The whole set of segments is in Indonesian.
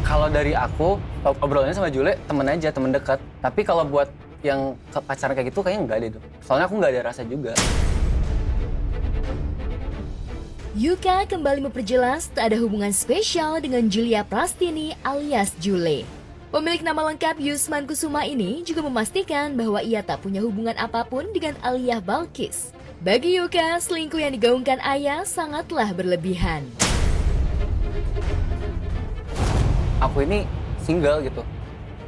Kalau dari aku, obrolannya sama Jule temen aja, temen dekat. Tapi kalau buat yang pacaran kayak gitu kayaknya enggak deh tuh. Soalnya aku nggak ada rasa juga. Yuka kembali memperjelas tak ada hubungan spesial dengan Julia Prastini alias Jule. Pemilik nama lengkap Yusman Kusuma ini juga memastikan bahwa ia tak punya hubungan apapun dengan Alia Balkis. Bagi Yuka, selingkuh yang digaungkan Aya sangatlah berlebihan. Aku ini single gitu,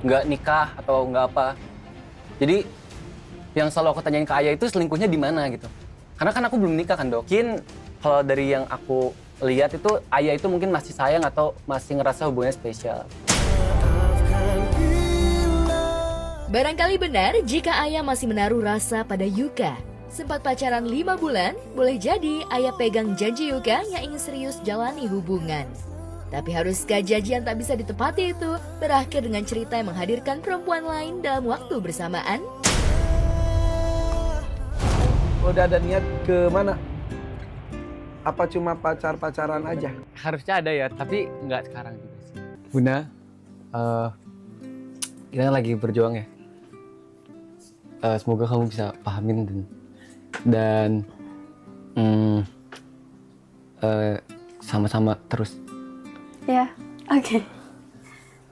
nggak nikah atau nggak apa. Jadi yang selalu aku tanyain ke Aya itu selingkuhnya di mana gitu. Karena kan aku belum nikah kan Dok. Mungkin kalau dari yang aku lihat itu Aya itu mungkin masih sayang atau masih ngerasa hubungannya spesial. Barangkali benar jika Aya masih menaruh rasa pada Yuka. Sempat pacaran 5 bulan, boleh jadi Aya pegang janji Yuka yang ingin serius jalani hubungan. Tapi haruskah janji yang tak bisa ditepati itu berakhir dengan cerita yang menghadirkan perempuan lain dalam waktu bersamaan? Udah ada niat ke mana? Apa cuma pacaran aja? Harusnya ada ya, tapi nggak sekarang juga sih. Bunda, kita lagi berjuang ya. Semoga kamu bisa pahamin dan sama-sama terus. Ya, oke.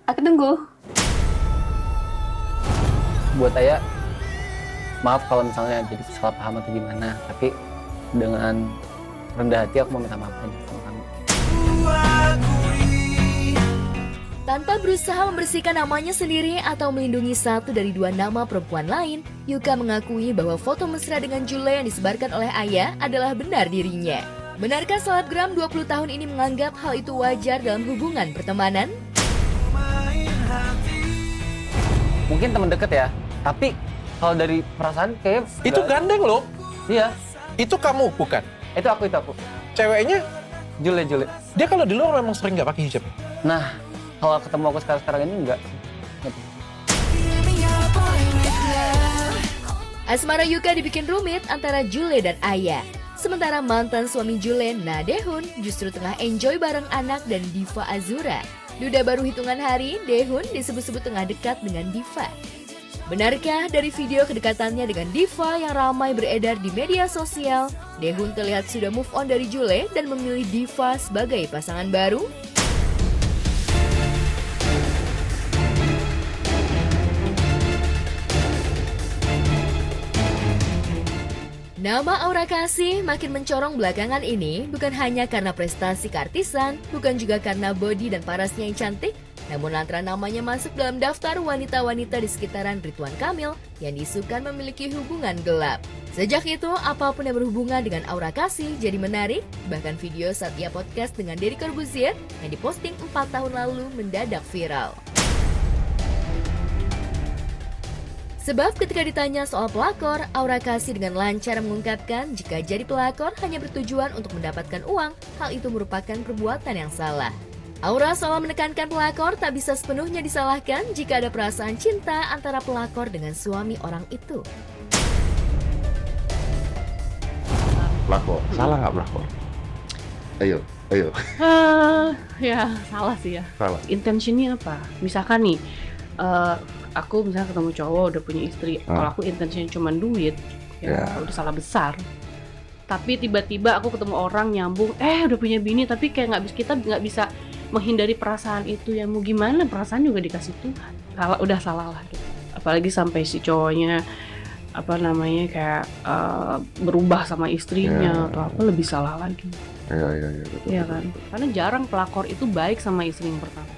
Aku tunggu. Buat Aya, maaf kalau misalnya jadi salah paham atau gimana, tapi dengan rendah hati aku mau minta maaf aja sama kamu. Tanpa berusaha membersihkan namanya sendiri atau melindungi satu dari 2 nama perempuan lain, Yuka mengakui bahwa foto mesra dengan Jule yang disebarkan oleh Aya adalah benar dirinya. Benarkah selebgram 20 tahun ini menganggap hal itu wajar dalam hubungan pertemanan? Mungkin teman deket ya, tapi kalau dari perasaan kayak Itu gandeng loh. Iya, Itu kamu bukan? itu aku. Ceweknya Jule. dia kalau di luar memang sering nggak pakai hijab. Nah, kalau ketemu aku sekarang ini enggak. Asmara Yuka dibikin rumit antara Jule dan Aya. Sementara mantan suami Jule, Dehun, justru tengah enjoy bareng anak dan diva Azura. Duda baru hitungan hari, Dehun disebut-sebut tengah dekat dengan diva. Benarkah dari video kedekatannya dengan diva yang ramai beredar di media sosial, Dehun terlihat sudah move on dari Jule dan memilih diva sebagai pasangan baru? Nama Aura Kasih makin mencorong belakangan ini bukan hanya karena prestasi keartisan, bukan juga karena body dan parasnya yang cantik, namun lantaran namanya masuk dalam daftar wanita-wanita di sekitaran Ridwan Kamil yang diisukan memiliki hubungan gelap. Sejak itu, apapun yang berhubungan dengan Aura Kasih jadi menarik, bahkan video saat ia podcast dengan Deddy Corbuzier yang diposting 4 tahun lalu mendadak viral. Sebab ketika ditanya soal pelakor, Aura Kasih dengan lancar mengungkapkan jika jadi pelakor hanya bertujuan untuk mendapatkan uang, hal itu merupakan perbuatan yang salah. Aura selalu menekankan pelakor tak bisa sepenuhnya disalahkan jika ada perasaan cinta antara pelakor dengan suami orang itu. Pelakor, salah nggak pelakor? Ayo. Ya salah sih ya. Salah. Intentionnya apa? Misalkan nih, aku misalnya ketemu cowok udah punya istri, kalau aku intentionnya cuma duit, ya udah salah besar. Tapi tiba-tiba aku ketemu orang nyambung, udah punya bini, tapi kayak kita nggak bisa menghindari perasaan itu, ya mau gimana, perasaan juga dikasih Tuhan. Udah salah lah gitu. Apalagi sampai si cowoknya kayak berubah sama istrinya atau apa, lebih salah lagi. Iya, betul. Iya kan? Karena jarang pelakor itu baik sama istri yang pertama.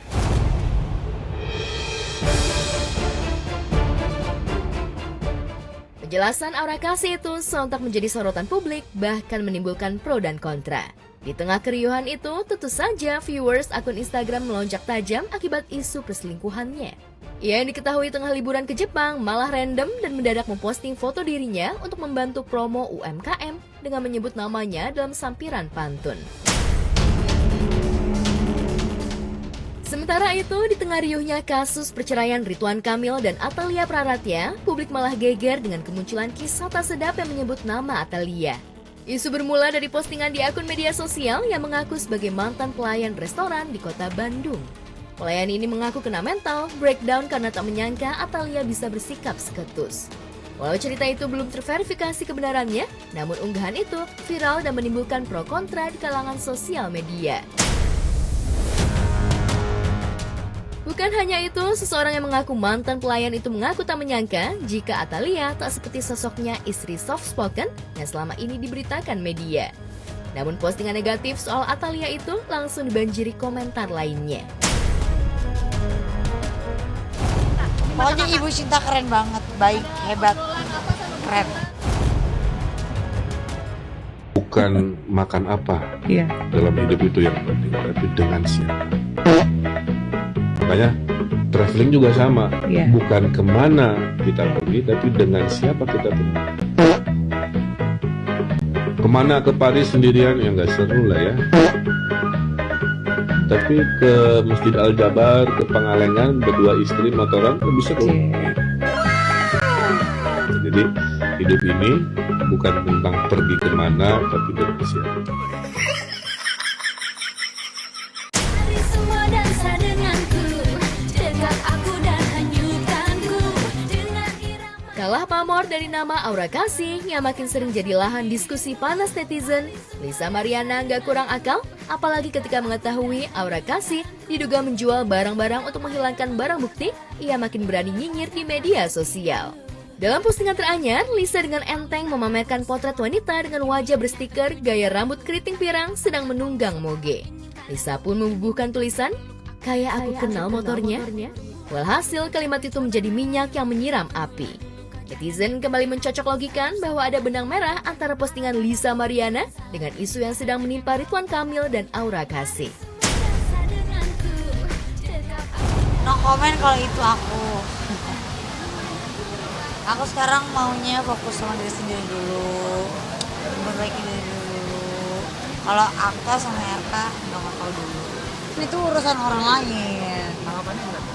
Penjelasan Aura Kasih itu sontak menjadi sorotan publik, bahkan menimbulkan pro dan kontra. Di tengah keriuhan itu, tentu saja viewers akun Instagram melonjak tajam akibat isu perselingkuhannya. Ia yang diketahui tengah liburan ke Jepang malah random dan mendadak memposting foto dirinya untuk membantu promo UMKM dengan menyebut namanya dalam sampiran pantun. Sementara itu, di tengah riuhnya kasus perceraian Ridwan Kamil dan Atalia Praratya, publik malah geger dengan kemunculan kisah tak sedap yang menyebut nama Atalia. Isu bermula dari postingan di akun media sosial yang mengaku sebagai mantan pelayan restoran di kota Bandung. Pelayan ini mengaku kena mental breakdown karena tak menyangka Atalia bisa bersikap seketus. Walau cerita itu belum terverifikasi kebenarannya, namun unggahan itu viral dan menimbulkan pro kontra di kalangan sosial media. Bukan hanya itu, seseorang yang mengaku mantan pelayan itu mengaku tak menyangka jika Atalia tak seperti sosoknya istri soft spoken yang selama ini diberitakan media. Namun postingan negatif soal Atalia itu langsung dibanjiri komentar lainnya. Pokoknya Ibu Cinta keren banget, baik, hebat, keren. Bukan makan apa dalam hidup itu yang penting, tapi dengan siapa. Makanya traveling juga sama, bukan kemana kita pergi, tapi dengan siapa kita pergi. Kemana ke Paris sendirian ya nggak seru lah ya. Tapi ke Masjid Al-Jabar, ke Pangalengan, berdua istri motoran lebih seru. Jadi hidup ini bukan tentang pergi kemana, tapi dengan siapa. Kalah pamor dari nama Aura Kasih yang makin sering jadi lahan diskusi panas netizen, Lisa Mariana nggak kurang akal, apalagi ketika mengetahui Aura Kasih diduga menjual barang-barang untuk menghilangkan barang bukti, ia makin berani nyinyir di media sosial. Dalam postingan teranyar, Lisa dengan enteng memamerkan potret wanita dengan wajah berstiker gaya rambut keriting pirang sedang menunggang moge. Lisa pun membubuhkan tulisan, "Kayak aku kenal motornya." Walhasil kalimat itu menjadi minyak yang menyiram api. Netizen kembali mencocok logikan bahwa ada benang merah antara postingan Lisa Mariana dengan isu yang sedang menimpa Ridwan Kamil dan Aura Kasih. No comment kalau itu aku. Aku sekarang maunya fokus sama diri sendiri dulu, memperbaiki diri dulu. Kalau Akta sama RK nggak tahu dulu. Itu urusan orang lain. Tanggapannya enggak?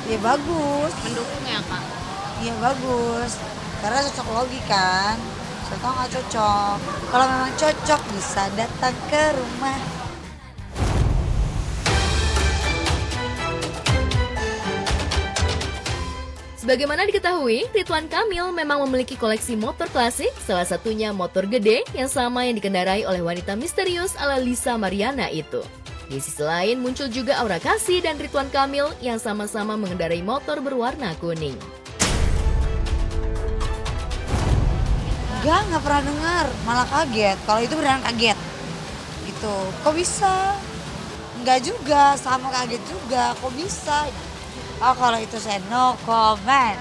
Ya bagus. Mendukung ya Kak? Iya bagus, karena cocok logi kan. Soalnya nggak cocok. Kalau memang cocok bisa datang ke rumah. Sebagaimana diketahui, Ridwan Kamil memang memiliki koleksi motor klasik, salah satunya motor gede yang sama yang dikendarai oleh wanita misterius ala Lisa Mariana itu. Di sisi lain muncul juga Aura Kasih dan Ridwan Kamil yang sama-sama mengendarai motor berwarna kuning. Nggak pernah dengar, malah kaget. Kalau itu beneran kaget, gitu. Kok bisa? Nggak juga, sama kaget juga. Kok bisa? Oh kalau itu saya no comment.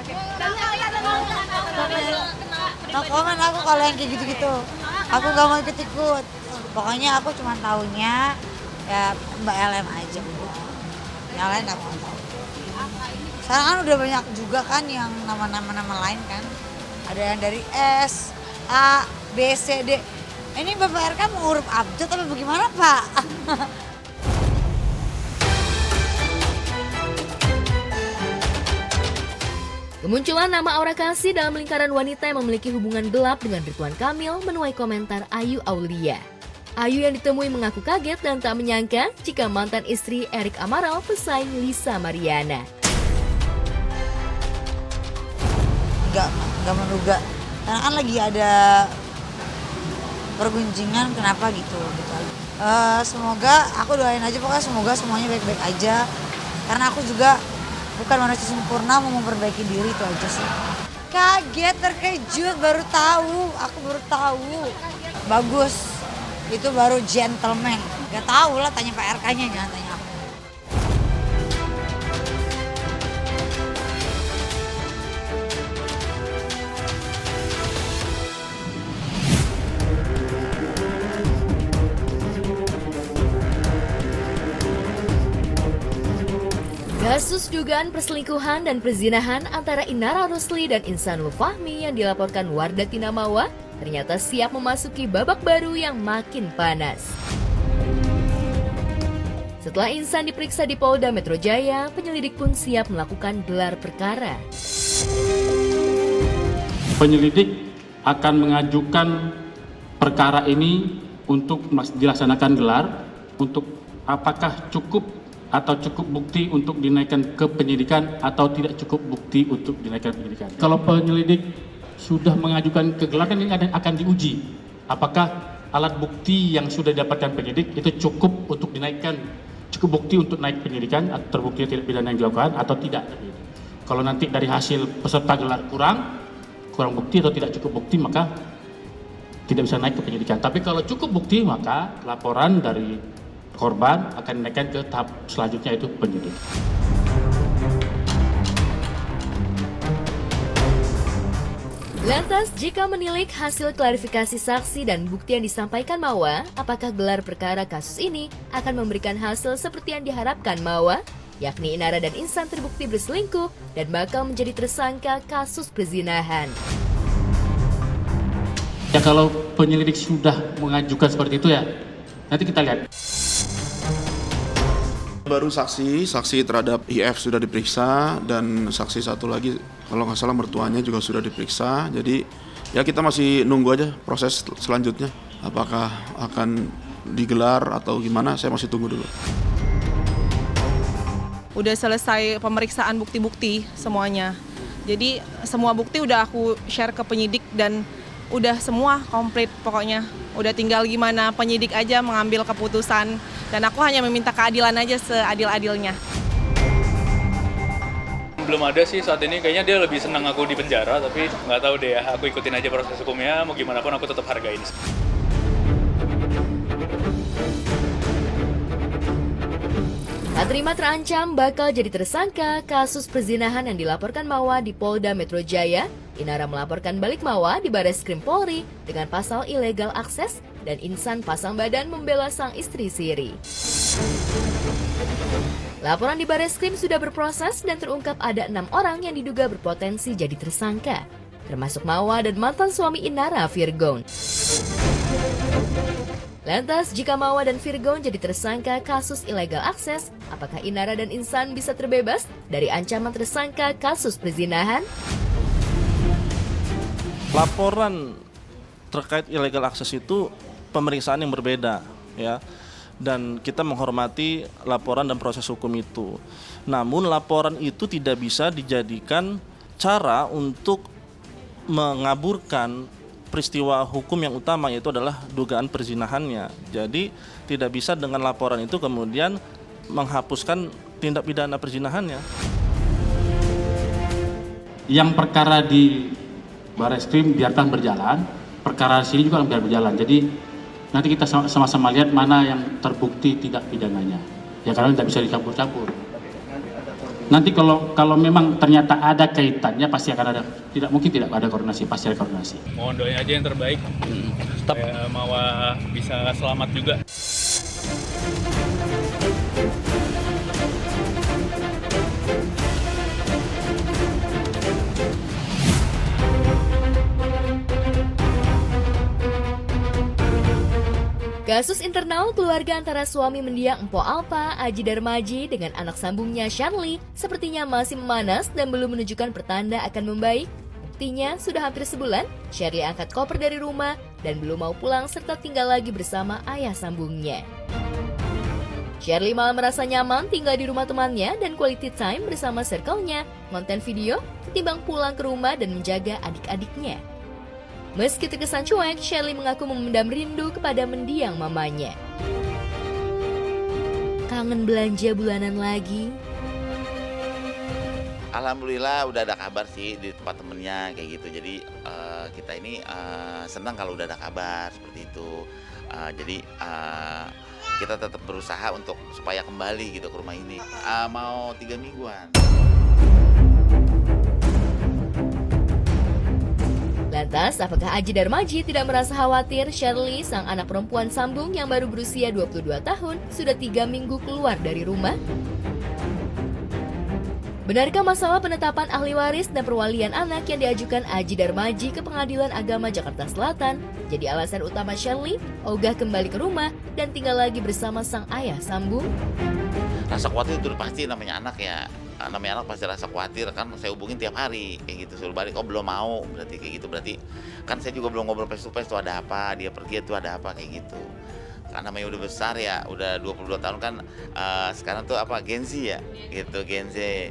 No comment aku kalau yang kayak gitu-gitu. Aku nggak mau ikut-ikut. Pokoknya aku cuma taunya ya Mbak LM aja. Yang lain nggak mau tahu. Sekarang kan udah banyak juga kan yang nama-nama lain kan. Ada yang dari S, A, B, C, D. Ini Bapak RK mau huruf abjad tapi bagaimana Pak? Kemunculan nama Aura Kasih dalam lingkaran wanita yang memiliki hubungan gelap dengan Ridwan Kamil menuai komentar Ayu Aulia. Ayu yang ditemui mengaku kaget dan tak menyangka jika mantan istri Erik Amaral pesaing Lisa Mariana. Nggak menduga. Karena kan lagi ada pergunjingan kenapa gitu. Semoga aku doain aja pokoknya semoga semuanya baik-baik aja. Karena aku juga bukan manusia sempurna, mau memperbaiki diri itu aja sih. Kaget, terkejut, baru tahu. Aku baru tahu. Bagus. Itu baru gentleman. Gak tahu lah, tanya Pak RK-nya, jangan tanya aku. Kasus dugaan perselingkuhan dan perzinahan antara Inara Rusli dan Insanul Fahmi yang dilaporkan Wardah Tinamawa ternyata siap memasuki babak baru yang makin panas. Setelah Insan diperiksa di Polda Metro Jaya, penyelidik pun siap melakukan gelar perkara. Penyelidik akan mengajukan perkara ini untuk dilaksanakan gelar untuk apakah cukup atau cukup bukti untuk dinaikkan ke penyidikan atau tidak cukup bukti untuk dinaikkan penyidikan. Kalau penyelidik sudah mengajukan kegelaran, ini akan diuji apakah alat bukti yang sudah didapatkan penyidik itu cukup untuk dinaikkan, cukup bukti untuk naik penyidikan atau terbukti tidak pidana yang dilakukan atau tidak. Kalau nanti dari hasil peserta gelar kurang bukti atau tidak cukup bukti, maka tidak bisa naik ke penyidikan. Tapi kalau cukup bukti, maka laporan dari korban akan dinaikkan ke tahap selanjutnya, yaitu penyidik. Lantas, jika menilik hasil klarifikasi saksi dan bukti yang disampaikan Mawa, apakah gelar perkara kasus ini akan memberikan hasil seperti yang diharapkan Mawa? Yakni Inara dan Insan terbukti berselingkuh dan bakal menjadi tersangka kasus perzinahan. Ya kalau penyelidik sudah mengajukan seperti itu ya, nanti kita lihat. Baru saksi terhadap IF sudah diperiksa dan saksi satu lagi kalau nggak salah mertuanya juga sudah diperiksa. Jadi ya kita masih nunggu aja proses selanjutnya. Apakah akan digelar atau gimana, saya masih tunggu dulu. Udah selesai pemeriksaan bukti-bukti semuanya. Jadi semua bukti udah aku share ke penyidik dan udah semua komplit pokoknya. Udah tinggal gimana penyidik aja mengambil keputusan dan aku hanya meminta keadilan aja seadil-adilnya. Belum ada sih saat ini, kayaknya dia lebih senang aku di penjara, tapi nggak tahu deh ya, aku ikutin aja proses hukumnya, mau gimana pun aku tetap hargain. Tak terima terancam bakal jadi tersangka kasus perzinahan yang dilaporkan Mawa di Polda Metro Jaya. Inara melaporkan balik Mawa di Bareskrim Polri dengan pasal ilegal akses dan Insan pasang badan membela sang istri siri. Laporan di Bareskrim sudah berproses dan terungkap ada 6 orang yang diduga berpotensi jadi tersangka, termasuk Mawa dan mantan suami Inara, Virgon. Lantas, jika Mawa dan Virgon jadi tersangka kasus ilegal akses, apakah Inara dan Insan bisa terbebas dari ancaman tersangka kasus perzinahan? Laporan terkait ilegal akses itu pemeriksaan yang berbeda, ya. Dan kita menghormati laporan dan proses hukum itu. Namun laporan itu tidak bisa dijadikan cara untuk mengaburkan peristiwa hukum yang utama, yaitu adalah dugaan perzinahannya. Jadi tidak bisa dengan laporan itu kemudian menghapuskan tindak pidana perzinahannya. Yang perkara di Bareskrim biarkan berjalan, perkara sini juga biar berjalan. Jadi nanti kita sama-sama lihat mana yang terbukti tidak pidananya. Ya karena tidak bisa dicampur-campur. Nanti kalau memang ternyata ada kaitannya, pasti akan ada. Tidak mungkin tidak ada koordinasi, pasti ada koordinasi. Mohon doanya aja yang terbaik. Supaya Mawa bisa selamat juga. Kasus internal keluarga antara suami mendiang Empo Alpa, Aji Darmaji dengan anak sambungnya Shanli sepertinya masih memanas dan belum menunjukkan pertanda akan membaik. Buktinya, sudah hampir sebulan, Shirley angkat koper dari rumah dan belum mau pulang serta tinggal lagi bersama ayah sambungnya. Shirley malah merasa nyaman tinggal di rumah temannya dan quality time bersama circle-nya, ngonten video, ketimbang pulang ke rumah dan menjaga adik-adiknya. Meski terkesan cuek, Shirley mengaku memendam rindu kepada mendiang mamanya. Kangen belanja bulanan lagi? Alhamdulillah udah ada kabar sih di tempat temennya kayak gitu. Jadi kita ini senang kalau udah ada kabar seperti itu. Jadi kita tetap berusaha untuk supaya kembali gitu ke rumah ini. Mau 3 mingguan. Lantas, apakah Aji Darmaji tidak merasa khawatir Shirley, sang anak perempuan sambung yang baru berusia 22 tahun, sudah 3 minggu keluar dari rumah? Benarkah masalah penetapan ahli waris dan perwalian anak yang diajukan Aji Darmaji ke Pengadilan Agama Jakarta Selatan jadi alasan utama Shirley ogah kembali ke rumah dan tinggal lagi bersama sang ayah sambung? Rasa khawatir itu pasti, namanya anak ya. Namanya anak pasti rasa khawatir kan, saya hubungin tiap hari kayak gitu, suruh balik, oh belum mau, berarti kayak gitu, berarti kan saya juga belum ngobrol face to face tuh ada apa, dia pergi tuh ada apa kayak gitu. karena namanya udah besar ya, udah 22 tahun kan, sekarang tuh apa, Gen Z ya, gitu, Gen Z.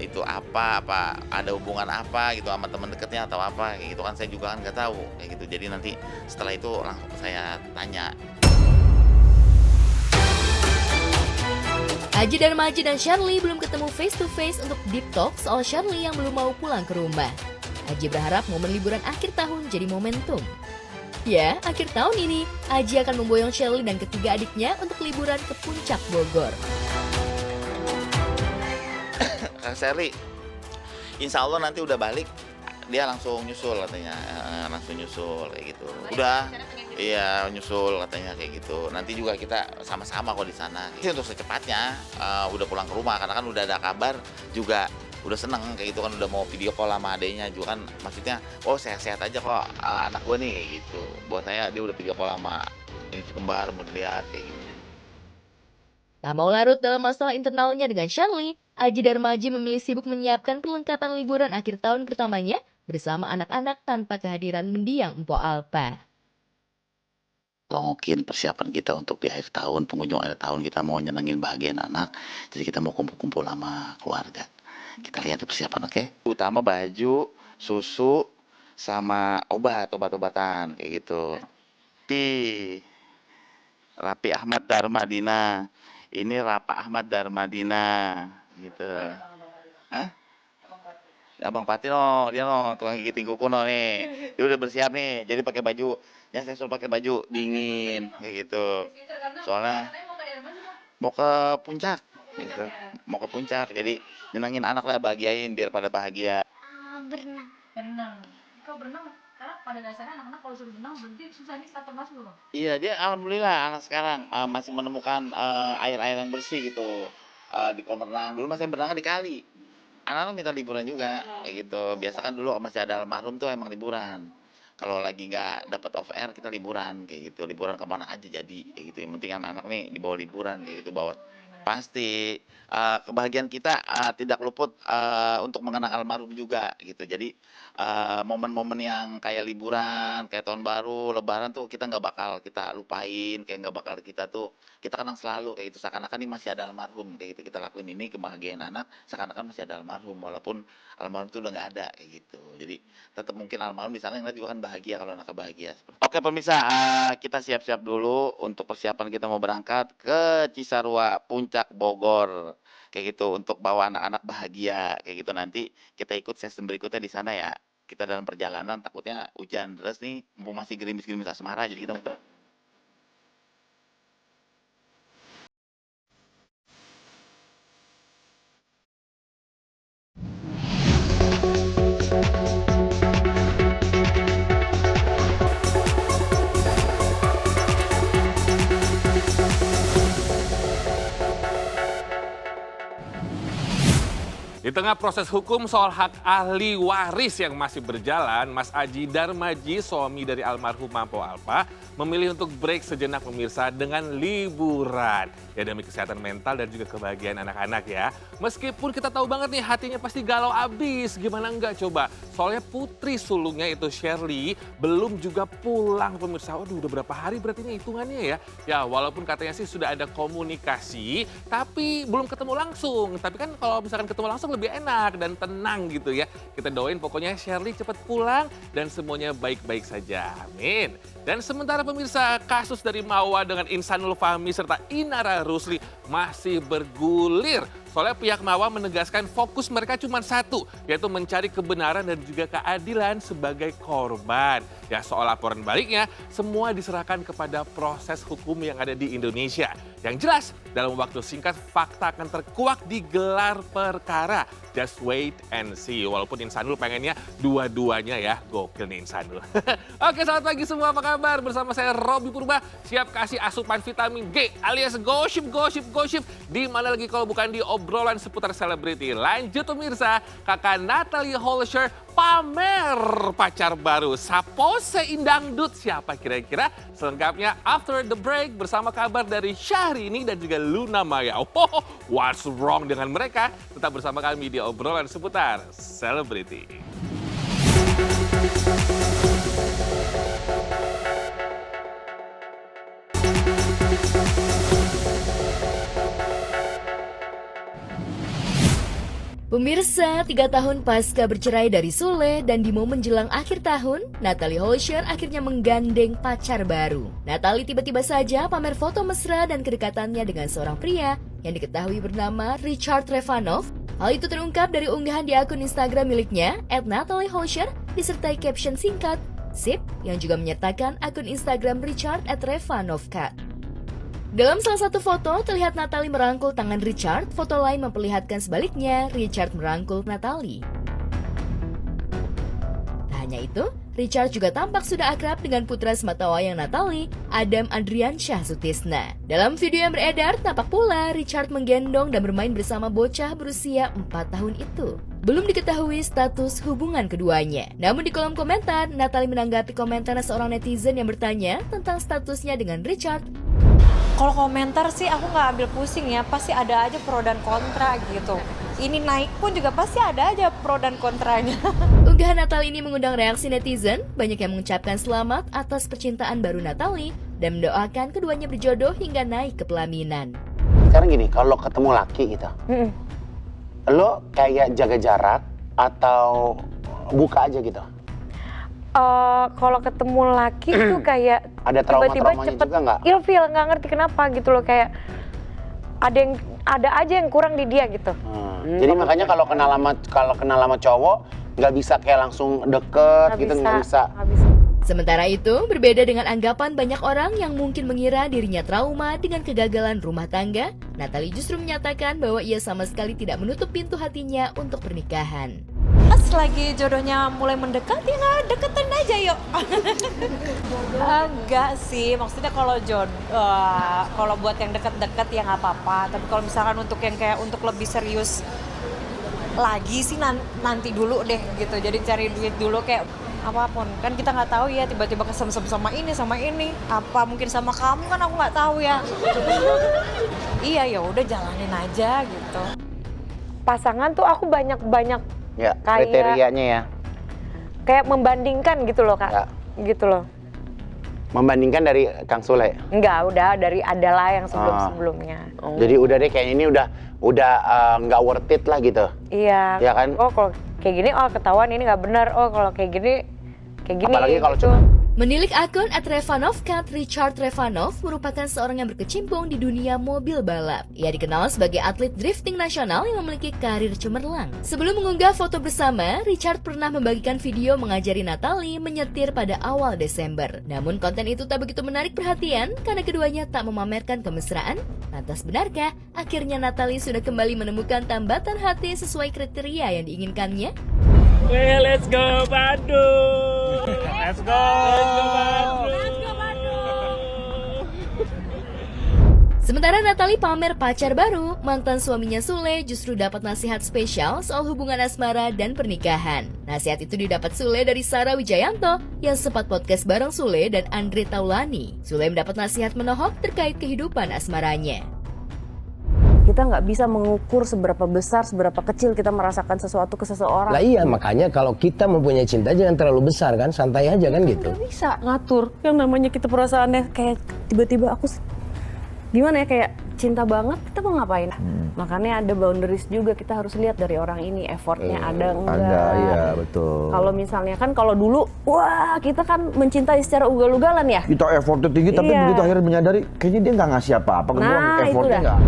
Itu apa ada hubungan apa gitu sama teman dekatnya atau apa kayak gitu kan, saya juga kan nggak tahu kayak gitu. Jadi nanti setelah itu langsung saya tanya. Aji Darmaji dan Shirley belum ketemu face to face untuk deep talk soal Shirley yang belum mau pulang ke rumah. Aji berharap momen liburan akhir tahun jadi momentum. Ya, akhir tahun ini Aji akan memboyong Shirley dan ketiga adiknya untuk liburan ke Puncak Bogor. Kak Sherly, insya Allah nanti udah balik, dia langsung nyusul katanya, langsung nyusul kayak gitu. Udah, iya nyusul katanya kayak gitu. Nanti juga kita sama-sama kok di sana. Itu untuk secepatnya udah pulang ke rumah, karena kan udah ada kabar juga, udah seneng kayak gitu kan, udah mau video call sama adenya juga kan, maksudnya oh sehat-sehat aja kok anak gue nih kayak gitu. Buat saya dia udah video call sama ini kembar mau dilihat kayak gitu. Tak mau larut dalam masalah internalnya dengan Shirley, Aji Darmaji memilih sibuk menyiapkan perlengkapan liburan akhir tahun pertamanya bersama anak-anak tanpa kehadiran mendiang Mpok Alpa. Mungkin persiapan kita untuk di akhir tahun, pengunjung akhir tahun kita mau nyenengin bahagian anak, jadi kita mau kumpul-kumpul sama keluarga. Kita lihat persiapan, oke? Utama baju, susu, sama obat-obatan kayak gitu. Di Rapi Ahmad Darmadina, ini Rapa Ahmad Darmadina, gitu. Hah? Abang Pati dia tukang gigitin kuku nih. Dia udah bersiap nih, jadi pakai baju. Ya saya suruh pakai baju dingin kayak gitu. Soalnya mau ke puncak gitu. Mau ke puncak. Jadi nyenengin anak lah, bahagiain biar pada bahagia. Berenang. Kau berenang karena pada dasarnya anak-anak kalau suruh berenang berarti susah nih starter masuk loh. Iya, dia alhamdulillah anak sekarang masih menemukan air-air yang bersih gitu. Di kolam renang. Dulu masih berenang di kali. Anak-anak minta liburan juga kayak gitu. Biasa kan dulu masih ada almarhum tuh emang liburan. Kalau lagi nggak dapat off air kita liburan kayak gitu. Liburan kemana aja jadi kayak gitu. Yang penting anak-anak nih dibawa liburan kayak gitu, bawa pasti kebahagiaan kita tidak luput untuk mengenang almarhum juga gitu. Jadi momen-momen yang kayak liburan, kayak tahun baru, lebaran tuh kita nggak bakal kita lupain, kayak nggak bakal kita tuh kita kenang selalu kayak gitu. Seakan-akan ini masih ada almarhum kayak gitu. Kita lakuin ini kebahagiaan anak, seakan-akan masih ada almarhum walaupun almarhum itu udah nggak ada kayak gitu. Jadi tetap mungkin almarhum di sana juga kan bahagia kalau anaknya bahagia. Oke pemirsa, kita siap-siap dulu untuk persiapan kita mau berangkat ke Cisarua Puncak Bogor kayak gitu untuk bawa anak-anak bahagia kayak gitu. Nanti kita ikut sesi berikutnya di sana ya. Kita dalam perjalanan takutnya hujan deras nih, masih gerimis-gerimis asmara, jadi kita Di tengah proses hukum soal hak ahli waris yang masih berjalan, Mas Aji Darmaji, suami dari almarhumah Mpok Alpa, memilih untuk break sejenak pemirsa dengan liburan. Ya demi kesehatan mental dan juga kebahagiaan anak-anak ya. Meskipun kita tahu banget nih hatinya pasti galau abis, gimana enggak coba. Soalnya putri sulungnya itu Shirley belum juga pulang pemirsa. Waduh udah berapa hari berarti ini hitungannya ya. Ya walaupun katanya sih sudah ada komunikasi, tapi belum ketemu langsung. Tapi kan kalau misalkan ketemu langsung lebih enak dan tenang gitu ya. Kita doain pokoknya Shirley cepat pulang dan semuanya baik-baik saja. Amin. Dan sementara pemirsa, kasus dari Mawa dengan Insanul Fahmi serta Inara Rusli masih bergulir. Soalnya pihak Mawa menegaskan fokus mereka cuma satu, yaitu mencari kebenaran dan juga keadilan sebagai korban. Ya soal laporan baliknya, semua diserahkan kepada proses hukum yang ada di Indonesia. Yang jelas, dalam waktu singkat fakta akan terkuak di gelar perkara. Just wait and see. Walaupun Insanul pengennya dua-duanya ya. Gokil nih Insanul. Oke, selamat pagi semua. Apa kabar? Bersama saya Robby Purba. Siap kasih asupan vitamin G alias gosip. Di mana lagi kalau bukan di obrolan seputar selebriti. Lanjut pemirsa, kakak Natalie Holscher pamer pacar baru. Sapose Indangdut. Siapa kira-kira? Selengkapnya after the break bersama kabar dari Syahrini dan juga Luna Maya. Oh, what's wrong dengan mereka? Tetap bersama kami di obrolan seputar selebriti. Pemirsa, 3 tahun pasca bercerai dari Sule dan di momen menjelang akhir tahun, Natalie Holscher akhirnya menggandeng pacar baru. Natalie tiba-tiba saja pamer foto mesra dan kedekatannya dengan seorang pria yang diketahui bernama Richard Trevanov. Hal itu terungkap dari unggahan di akun Instagram miliknya @NatalieHolscher disertai caption singkat "Sip" yang juga menyertakan akun Instagram Richard @Revanovcat. Dalam salah satu foto, terlihat Natalie merangkul tangan Richard, foto lain memperlihatkan sebaliknya, Richard merangkul Natalie. Tak hanya itu, Richard juga tampak sudah akrab dengan putra sematawayang Natalie, Adam Adriansyah Sutisna. Dalam video yang beredar, tampak pula Richard menggendong dan bermain bersama bocah berusia 4 tahun itu. Belum diketahui status hubungan keduanya. Namun di kolom komentar, Natalie menanggapi komentar seorang netizen yang bertanya tentang statusnya dengan Richard. Kalau komentar sih aku nggak ambil pusing ya, pasti ada aja pro dan kontra gitu. Ini naik pun juga pasti ada aja pro dan kontranya. Unggahan Natalie ini mengundang reaksi netizen, banyak yang mengucapkan selamat atas percintaan baru Natalie dan mendoakan keduanya berjodoh hingga naik ke pelaminan. Sekarang gini, kalau ketemu laki gitu, lo kayak jaga jarak atau buka aja gitu? Kalau ketemu laki tuh kayak ada trauma-traumanya juga nggak? Ilfil, nggak ngerti kenapa gitu loh, kayak ada aja yang kurang di dia gitu. Jadi makanya kalau kenal sama cowok nggak bisa kayak langsung deket gitu, nggak bisa. Sementara itu, berbeda dengan anggapan banyak orang yang mungkin mengira dirinya trauma dengan kegagalan rumah tangga, Natalie justru menyatakan bahwa ia sama sekali tidak menutup pintu hatinya untuk pernikahan. Pas lagi jodohnya mulai mendekat, ya nggak deketin aja yuk. Enggak sih, maksudnya kalau buat yang deket-deket ya nggak apa-apa. Tapi kalau misalkan untuk yang kayak untuk lebih serius lagi sih nanti dulu deh gitu. Jadi cari duit dulu kayak apapun. Kan kita nggak tahu ya, tiba-tiba kesem-sem sama ini. Apa mungkin sama kamu, kan aku nggak tahu ya. Iya, ya udah jalanin aja gitu. Pasangan tuh aku banyak ya, kriterianya ya. Kayak membandingkan gitu loh, Kak. Ya. Gitu loh. Membandingkan dari Kang Sule? Enggak, udah dari adalah yang sebelum-sebelumnya. Jadi udah deh kayaknya ini udah nggak worth it lah gitu. Iya. Ya kan? Oh, kalau kayak gini ketahuan ini nggak benar. Oh, kalau kayak gini. Apalagi kalau gitu. cuma Menilik akun @Revanovcat, Richard Trevanov merupakan seorang yang berkecimpung di dunia mobil balap. Ia dikenal sebagai atlet drifting nasional yang memiliki karir cemerlang. Sebelum mengunggah foto bersama, Richard pernah membagikan video mengajari Natalie menyetir pada awal Desember. Namun konten itu tak begitu menarik perhatian karena keduanya tak memamerkan kemesraan. Lantas benarkah akhirnya Natalie sudah kembali menemukan tambatan hati sesuai kriteria yang diinginkannya? Let's go Bandung! Let's go Bandung! Sementara Natalie pamer pacar baru, mantan suaminya Sule justru dapat nasihat spesial soal hubungan asmara dan pernikahan. Nasihat itu didapat Sule dari Sarah Wijayanto yang sempat podcast bareng Sule dan Andre Taulani. Sule mendapat nasihat menohok terkait kehidupan asmaranya. Kita nggak bisa mengukur seberapa besar, seberapa kecil kita merasakan sesuatu ke seseorang. Lah iya, makanya kalau kita mempunyai cinta jangan terlalu besar kan, santai aja kan gitu. Nggak bisa ngatur, yang namanya kita perasaannya kayak tiba-tiba aku gimana ya, kayak cinta banget, kita mau ngapain? Makanya ada boundaries juga, kita harus lihat dari orang ini effortnya ada enggak. Ada, iya betul. Kalau misalnya kan kalau dulu, wah kita kan mencintai secara ugal-ugalan ya. Kita effortnya tinggi, tapi Iya. begitu akhirnya menyadari kayaknya dia nggak ngasih apa-apa, effortnya nggak.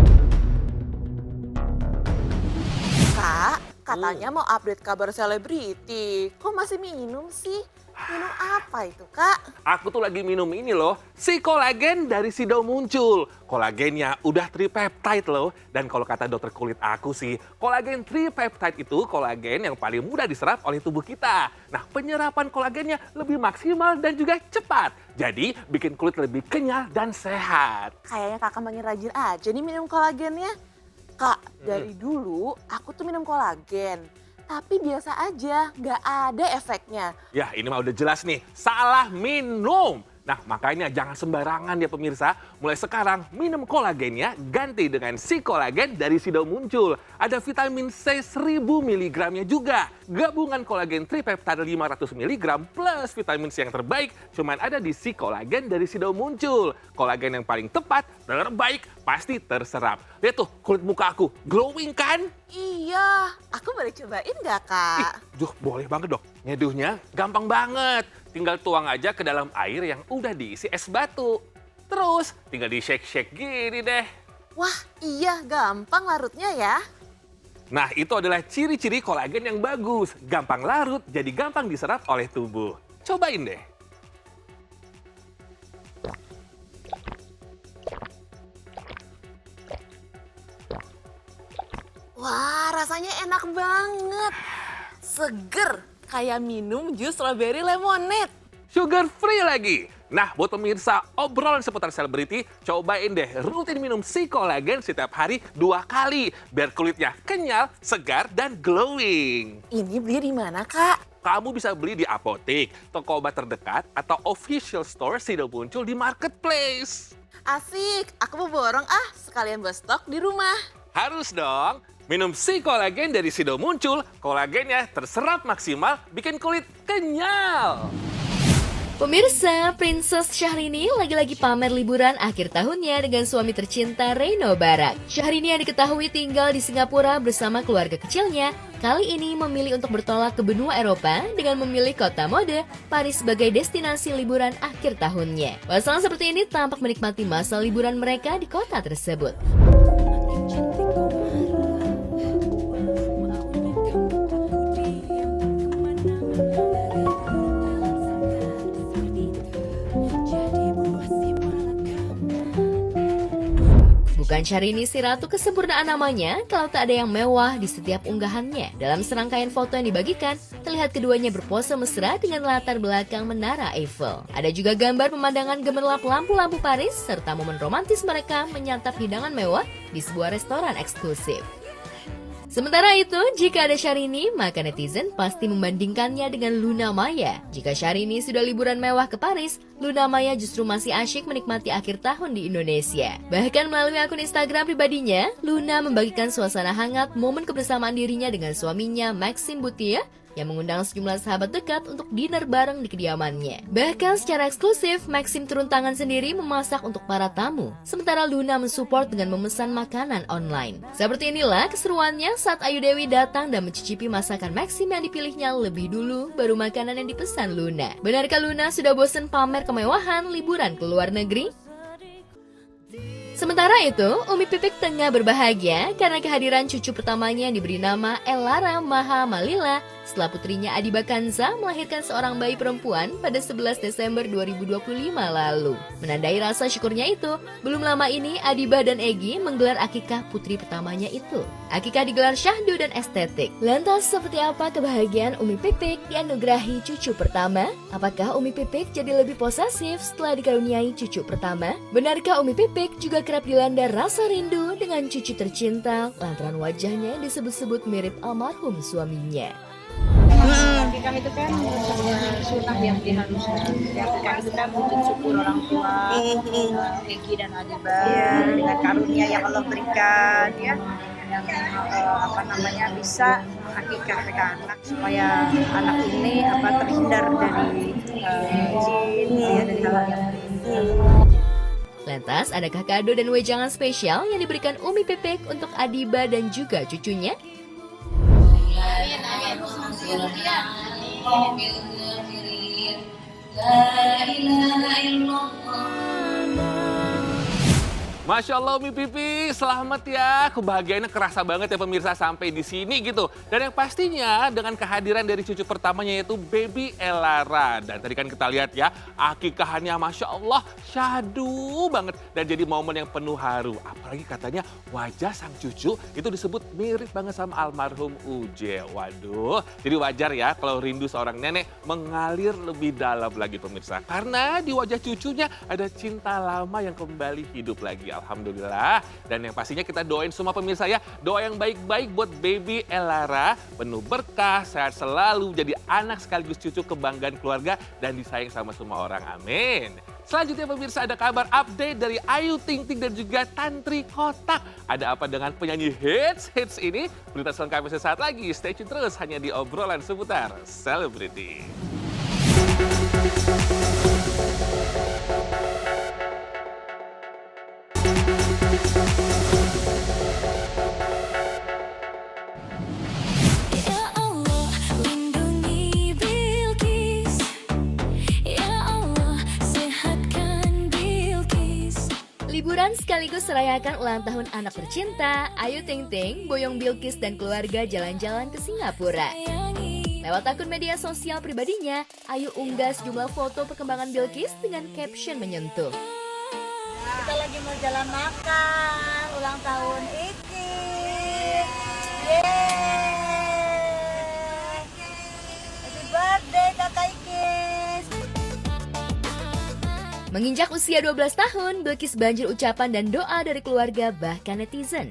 Kak, katanya mau update kabar selebriti. Kok masih minum sih? Minum apa itu, Kak? Aku tuh lagi minum ini loh, si kolagen dari Sido Muncul. Kolagennya udah tripeptide loh. Dan kalau kata dokter kulit aku sih, kolagen tripeptide itu kolagen yang paling mudah diserap oleh tubuh kita. Nah, penyerapan kolagennya lebih maksimal dan juga cepat. Jadi, bikin kulit lebih kenyal dan sehat. Kayaknya kakak makin rajin aja nih minum kolagennya. Kak, dari dulu aku tuh minum kolagen. Tapi biasa aja, nggak ada efeknya. Ya, ini mah udah jelas nih, salah minum. Nah, makanya jangan sembarangan ya pemirsa. Mulai sekarang, minum kolagennya ganti dengan si kolagen dari Sido Muncul. Ada vitamin C 1000 mg-nya juga. Gabungan kolagen tripeptide 500 mg plus vitamin C yang terbaik cuman ada di si kolagen dari Sido Muncul. Kolagen yang paling tepat, terbaik, pasti terserap. Lihat tuh kulit muka aku, glowing kan? Iya, aku boleh cobain nggak Kak? Duh, boleh banget dong. Nyeduhnya gampang banget. Tinggal tuang aja ke dalam air yang udah diisi es batu. Terus tinggal di shake-shake gini deh. Wah iya, gampang larutnya ya. Nah, itu adalah ciri-ciri kolagen yang bagus. Gampang larut, jadi gampang diserap oleh tubuh. Cobain deh. Wah, rasanya enak banget. Seger, kayak minum jus strawberry lemonade. Sugar free lagi. Nah, buat pemirsa obrolan seputar selebriti, cobain deh rutin minum si kolagen setiap hari 2 kali. Biar kulitnya kenyal, segar, dan glowing. Ini beli di mana Kak? Kamu bisa beli di apotek, toko obat terdekat, atau official store Sido Muncul di marketplace. Asik, aku mau borong sekalian buat stok di rumah. Harus dong. Minum si kolagen dari Sido Muncul, kolagennya terserap maksimal, bikin kulit kenyal. Pemirsa, Princess Syahrini lagi-lagi pamer liburan akhir tahunnya dengan suami tercinta Reno Barak. Syahrini yang diketahui tinggal di Singapura bersama keluarga kecilnya, kali ini memilih untuk bertolak ke benua Eropa dengan memilih kota mode Paris sebagai destinasi liburan akhir tahunnya. Pasangan seperti ini tampak menikmati masa liburan mereka di kota tersebut. Bukan Syahrini si ratu kesempurnaan namanya kalau tak ada yang mewah di setiap unggahannya. Dalam serangkaian foto yang dibagikan, terlihat keduanya berpose mesra dengan latar belakang Menara Eiffel. Ada juga gambar pemandangan gemerlap lampu-lampu Paris serta momen romantis mereka menyantap hidangan mewah di sebuah restoran eksklusif. Sementara itu, jika ada Syahrini, maka netizen pasti membandingkannya dengan Luna Maya. Jika Syahrini sudah liburan mewah ke Paris, Luna Maya justru masih asyik menikmati akhir tahun di Indonesia. Bahkan melalui akun Instagram pribadinya, Luna membagikan suasana hangat momen kebersamaan dirinya dengan suaminya Maxime Bouthier yang mengundang sejumlah sahabat dekat untuk dinner bareng di kediamannya. Bahkan secara eksklusif, Maxime turun tangan sendiri memasak untuk para tamu, sementara Luna mensupport dengan memesan makanan online. Seperti inilah keseruannya saat Ayu Dewi datang dan mencicipi masakan Maxime yang dipilihnya lebih dulu, baru makanan yang dipesan Luna. Benarkah Luna sudah bosan pamer kemewahan liburan ke luar negeri? Sementara itu, Umi Pipik tengah berbahagia karena kehadiran cucu pertamanya yang diberi nama Elara Maha Malila setelah putrinya Adiba Kanza melahirkan seorang bayi perempuan pada 11 Desember 2025 lalu. Menandai rasa syukurnya itu, belum lama ini Adiba dan Egy menggelar akikah putri pertamanya itu. Akikah digelar syahdu dan estetik. Lantas seperti apa kebahagiaan Umi Pipik dianugerahi cucu pertama? Apakah Umi Pipik jadi lebih posesif setelah dikaruniai cucu pertama? Benarkah Umi Pipik juga kerap dilanda rasa rindu dengan cucu tercinta lantaran wajahnya disebut-sebut mirip almarhum suaminya? Akikah itu kan sebuah sunnah yang diharuskan. Akikah itu kan wujud syukur orang tua, Egy dan Adiba dengan karunia yang Allah berikan, ya, yang bisa akikah ke anak supaya anak ini terhindar dari jin, dari hal yang Lantas, adakah kado dan wejangan spesial yang diberikan Umi Pipik untuk Adiba dan juga cucunya? Masya Allah Umi Pipi, selamat ya. Kebahagiaannya kerasa banget ya pemirsa sampai di sini gitu. Dan yang pastinya dengan kehadiran dari cucu pertamanya yaitu Baby Elara. Dan tadi kan kita lihat ya, akikahannya Masya Allah syahdu banget. Dan jadi momen yang penuh haru. Apalagi katanya wajah sang cucu itu disebut mirip banget sama almarhum Uje. Waduh, jadi wajar ya kalau rindu seorang nenek mengalir lebih dalam lagi pemirsa. Karena di wajah cucunya ada cinta lama yang kembali hidup lagi. Alhamdulillah. Dan yang pastinya kita doain semua pemirsa ya. Doa yang baik-baik buat Baby Elara. Penuh berkah, sehat selalu, jadi anak sekaligus cucu kebanggaan keluarga dan disayang sama semua orang. Amin. Selanjutnya pemirsa ada kabar update dari Ayu Ting Ting dan juga Tantri Kotak. Ada apa dengan penyanyi hits ini? Berita selengkapnya sesaat lagi. Stay tune terus hanya di obrolan seputar selebriti. sekaligus merayakan ulang tahun anak tercinta, Ayu Ting Ting boyong Bilqis dan keluarga jalan-jalan ke Singapura. Lewat akun media sosial pribadinya, Ayu unggah sejumlah foto perkembangan Bilqis dengan caption menyentuh. Kita lagi mau jalan makan ulang tahun Iki. Yeay. Happy birthday Kakak Ikis. Menginjak usia 12 tahun, Bilqis banjir ucapan dan doa dari keluarga bahkan netizen.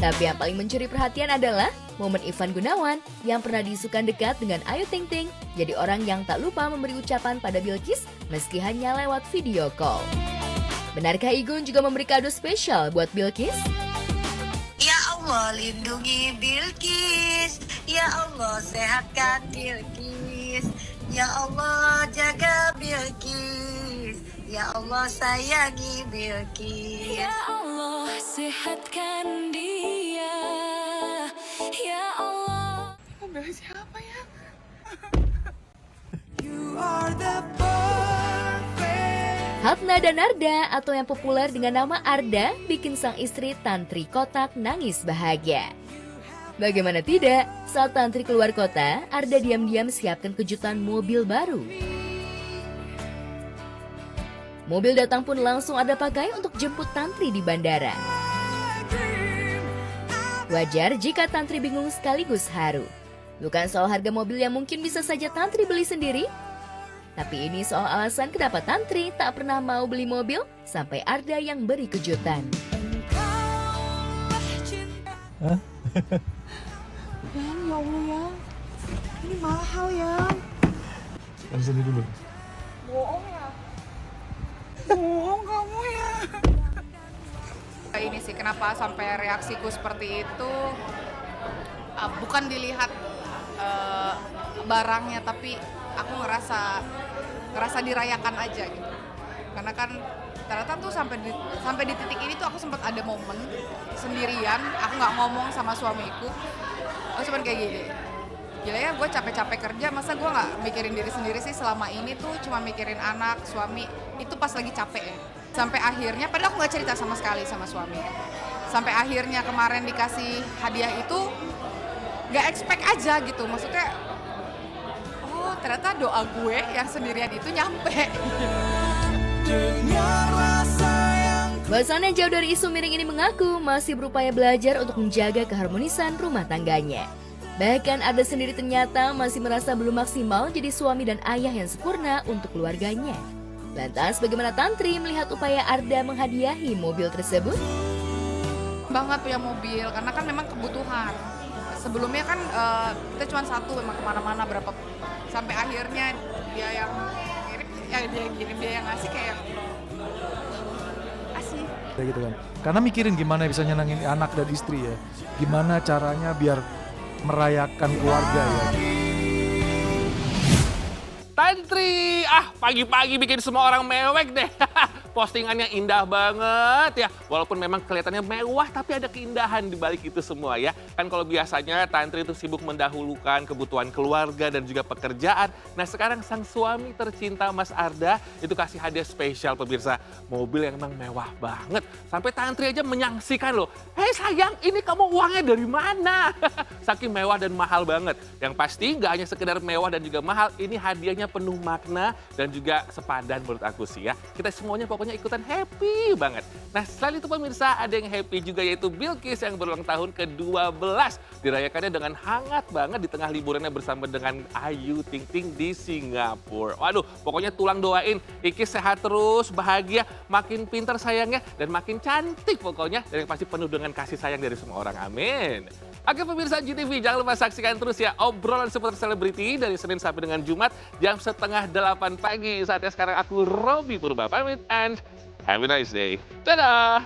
Tapi yang paling mencuri perhatian adalah momen Ivan Gunawan yang pernah diisukan dekat dengan Ayu Ting Ting jadi orang yang tak lupa memberi ucapan pada Bilqis meski hanya lewat video call. Benarkah Igun juga memberi kado spesial buat Bilqis? Ya Allah lindungi Bilqis. Ya Allah sehatkan Bilqis. Ya Allah jaga Bilqis. Ya Allah sayangi Bilqis. Ya Allah sehatkan dia. Ya Allah. Mobil siapa ya? You are the perfect. Hatna dan Arda atau yang populer dengan nama Arda bikin sang istri Tantri Kotak nangis bahagia. Bagaimana tidak, saat Tantri keluar kota, Arda diam-diam siapkan kejutan mobil baru. Mobil datang pun langsung Arda pakai untuk jemput Tantri di bandara. Wajar jika Tantri bingung sekaligus haru. Bukan soal harga mobil yang mungkin bisa saja Tantri beli sendiri, tapi ini soal alasan kenapa Tantri tak pernah mau beli mobil sampai Arda yang beri kejutan. Hah? Ya Allah ya, ini mahal ya. Kan sini dulu. Bohong ya? Bohong kamu ya. Ini sih kenapa sampai reaksiku seperti itu, bukan dilihat barangnya, tapi aku ngerasa dirayakan aja gitu. Karena kan ternyata tuh sampai di titik ini tuh aku sempat ada momen sendirian, aku nggak ngomong sama suamiku. Aku cuma kayak gini, gila ya gue capek-capek kerja, masa gue nggak mikirin diri sendiri sih selama ini tuh cuma mikirin anak, suami, itu pas lagi capek ya. Sampai akhirnya, padahal aku nggak cerita sama sekali sama suami. Sampai akhirnya kemarin dikasih hadiah itu, nggak expect aja gitu, maksudnya, oh ternyata doa gue yang sendirian itu nyampe. Pasangan jauh dari isu miring ini mengaku masih berupaya belajar untuk menjaga keharmonisan rumah tangganya. Bahkan Arda sendiri ternyata masih merasa belum maksimal jadi suami dan ayah yang sempurna untuk keluarganya. Lantas bagaimana Tantri melihat upaya Arda menghadiahi mobil tersebut? Banget punya mobil, karena kan memang kebutuhan. Sebelumnya kan kita cuma satu memang kemana-mana berapa, sampai akhirnya dia yang ngirim, dia yang ngasih kayak asih. Gitu kan. Karena mikirin gimana bisa nyenangin anak dan istri ya. Gimana caranya biar merayakan keluarga ya. Tantri, pagi-pagi bikin semua orang mewek deh. Postingannya indah banget ya. Walaupun memang kelihatannya mewah, tapi ada keindahan di balik itu semua ya. Kan kalau biasanya Tantri itu sibuk mendahulukan kebutuhan keluarga dan juga pekerjaan. Nah sekarang sang suami tercinta Mas Arda itu kasih hadiah spesial pemirsa. Mobil yang emang mewah banget. Sampai Tantri aja menyaksikan loh. Hei sayang, ini kamu uangnya dari mana? Saking mewah dan mahal banget. Yang pasti nggak hanya sekedar mewah dan juga mahal, ini hadiahnya penuh makna dan juga sepadan menurut aku sih ya. Kita semuanya pokoknya ikutan happy banget. Nah selain itu pemirsa ada yang happy juga yaitu Bilqis yang berulang tahun ke-12. Dirayakannya dengan hangat banget di tengah liburannya bersama dengan Ayu Ting Ting di Singapura. Waduh pokoknya tulang doain Ikis sehat terus, bahagia, makin pintar sayangnya dan makin cantik pokoknya. Dan yang pasti penuh dengan kasih sayang dari semua orang. Amin. Oke pemirsa GTV, jangan lupa saksikan terus ya obrolan seputar selebriti dari Senin sampai dengan Jumat jam 7:30 pagi. Saatnya sekarang aku Robby Purba pamit and have a nice day. Dadah!